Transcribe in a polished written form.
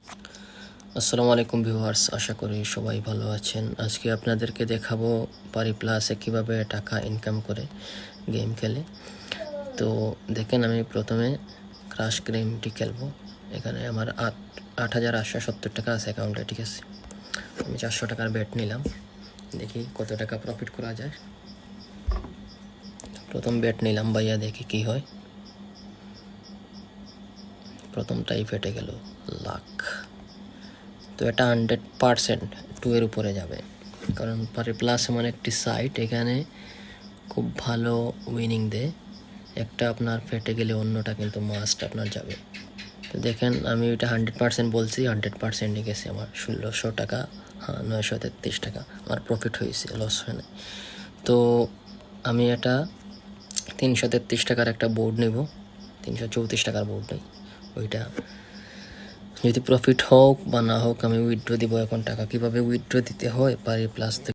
আসসালামু আলাইকুম ভিউয়ার্স, আশা করি সবাই ভালো আছেন। আজকে আপনাদেরকে দেখাবো পারি প্লাসে কিভাবে টাকা ইনকাম করে গেম খেলে। তো দেখেন, আমি প্রথমে ক্রাশ গেমটি খেলবো। এখানে আমার 8,870 টাকা আছে অ্যাকাউন্টে, ঠিক আছে। আমি 400 টাকার বেট নিলাম, দেখি কত টাকা প্রফিট করা যায়। প্রথম বেট নিলাম ভাইয়া, দেখি কি হয়। প্রথমটাই ফেটে গেল, লাখ। তো এটা 100% 2 এর উপরে যাবে, কারণ পারি প্লাস এমন একটি সাইট, এখানে খুব ভালো উইনিং দেয়। একটা আপনার ফেটে গেলে অন্যটা কিন্তু মাস্ট আপনার যাবে। তো দেখেন, আমি এটা 100% বলছি, 100%ই গেছে আমার। 1600 টাকা, 933 টাকা আমার প্রফিট হয়েছে, লস হয় না। তো আমি এটা 333 টাকার একটা বোর্ড নেব, 334 টাকার বোর্ড নেই। ওইটা যদি প্রফিট হোক বা না হোক আমি উইথড্র দিব। এখন টাকা কীভাবে উইথড্র দিতে হয় পারি প্লাস থেকে